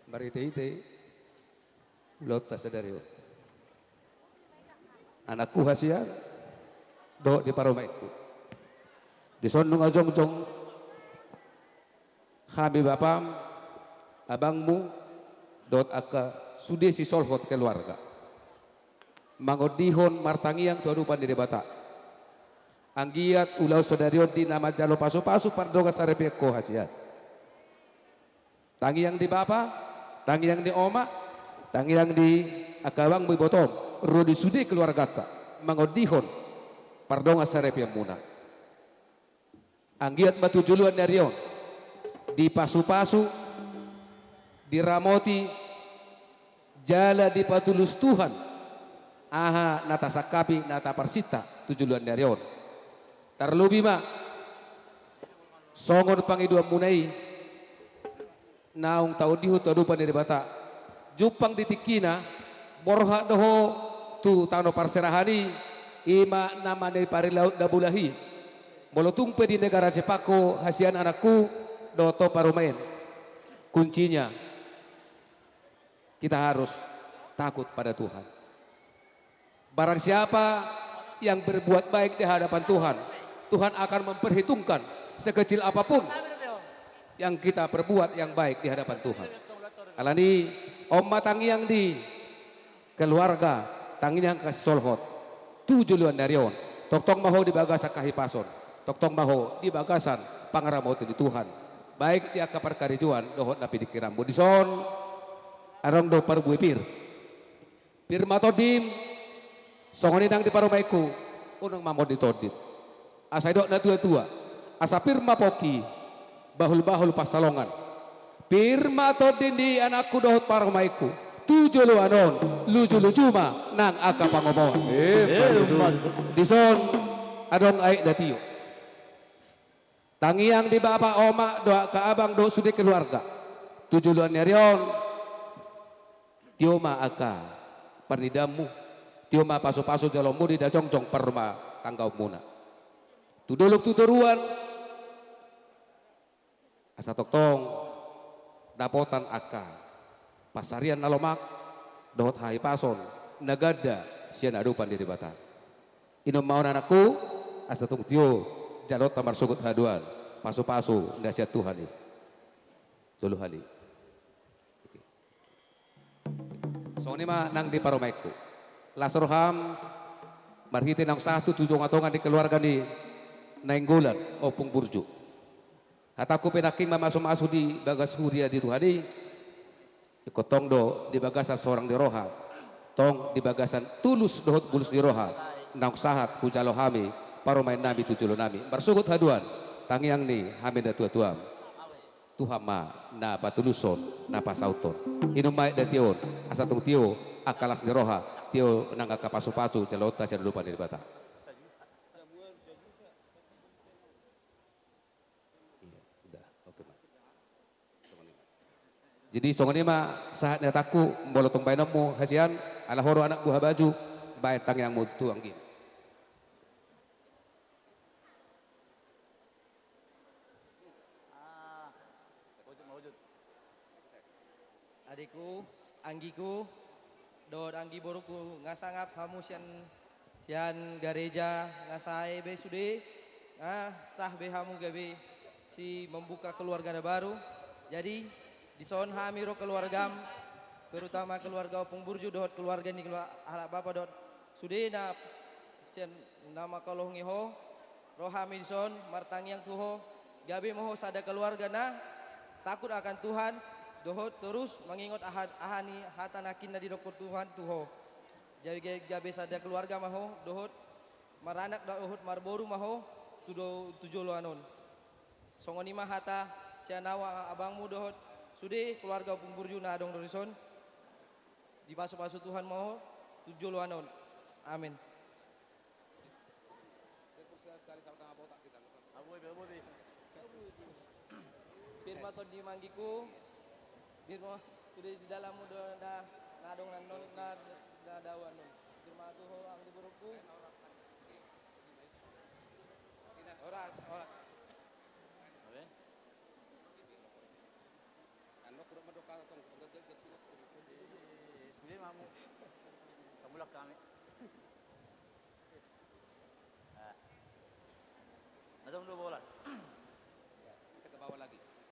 Marite-ite, lota sadario. Anakku hasia, do di paromaiku. Di sonung ajong-jong, kami bapam, abangmu, dot aka sudah si solhot keluarga. Mangodihon martangiang tuarupan di bata. Anggiat ulau sadario di nama jalo pasu-pasu pardoga sarepeko hasia. Tangi yang di bapa, tangi yang di oma, tangi yang di akawang botom, rodi sudi keluarga ta, mangodihon, pardonga sarep yang muna. Anggiat batu juluan darion, di pasu-pasu, di ramoti, jala di patulus Tuhan, aha nata sakapi, nata parsita, tujuluan darion. Terlebih ma, songon pangidua munai, naung tau dihu tau dupan dari bata jupang ditikina borha doho tu tano parserahani ima nama dari pari laut dabulahi molotungpe di negara Jepako hasian anakku doto parumain kuncinya kita harus takut pada Tuhan. Barang siapa yang berbuat baik di hadapan Tuhan, Tuhan akan memperhitungkan sekecil apapun yang kita perbuat yang baik di hadapan Tuhan. Alani omma tangi yang di keluarga, tangi yang kasih solhot, tujuluan darion, tok maho di bagasan kahipason, tok maho di bagasan pangaramot di Tuhan. Baik di akapar karijuan, dohot napi dikiram bodison, arong do parbuipir. Pir matodim, songonidang di paromaiku, unang mamod ditodit. Asai dok na tua-tua, asa pirma poki, bahul-bahul pasalongan. Pirma todin di anakku dohot paromaiku, tujulu anon, luju-lujuma nang aka pangomoan. Dison, adong aik datio. Tangiang di bapak oma doa ke abang do sudi keluarga. Tujuluan nerion, tioma aka pernidamu, tioma pasu-pasu jalomu di dacong-cong perma tanggau muna. Tuduluk tuduruan, asa toktong dapotan aka pasarian nalomak dohot hai pason nagada sian adupan diri bata. Inom mau anakku asa tung tio jalot tamar sugut haduan pasu-pasu ngasiat Tuhan ini. Dulu hali. So ini mah nang di paromaiku. Lasorham marhiti nang satu tujung atongan di keluarga di nainggolan opung burju. Hataku penaking masuk-masuk di bagas huria di Tuhani. Ikotong do di bagasan seorang di roha. Tong di bagasan tulus dohot bulus di roha. Nang sahat hujalo hami paromain nabi tujulo nami. Bersugut haduan tangiang ni hamin da tua-tuam. Tuhan ma na patuluson na pasauton. Inumay da tion asatung tio akalas di roha. Tio nang akapasu-pasu jalota lupa di bata. Jadi songon mah saat nyataku bolotong bainamu hasian ala horo anak buah baju baik tang yang mutu anggin. Adikku, anggiku, dod anggi boruku ngasangap kamu sian gereja ngasai be sude sah be hamu gabe si membuka keluarga baru. Jadi di son hamiro keluargam terutama keluarga opung burju dot keluarga ni anak bapa dot sudena sian nama kalau ngiho rohami son martang yang tuho gabe moho sada keluarga na takut akan Tuhan dohot terus mengingat ahani hatanakin na di dokter Tuhan tuho jadi gabe sada keluarga maho dohot maranak dohot marboru maho tujuh anon songoni mah hata sianawa abangmu dohot sudah keluarga pemburju na adong dorison di pasu-pasu Tuhan mau tujuh anon. Amin. Firma to di manggiku firma sudah di dalammu na adong nanon na dawan non. Firma tuho ang diburuku. Oras. Ano kurang madoka tong Samulak kami. Macam dua bola.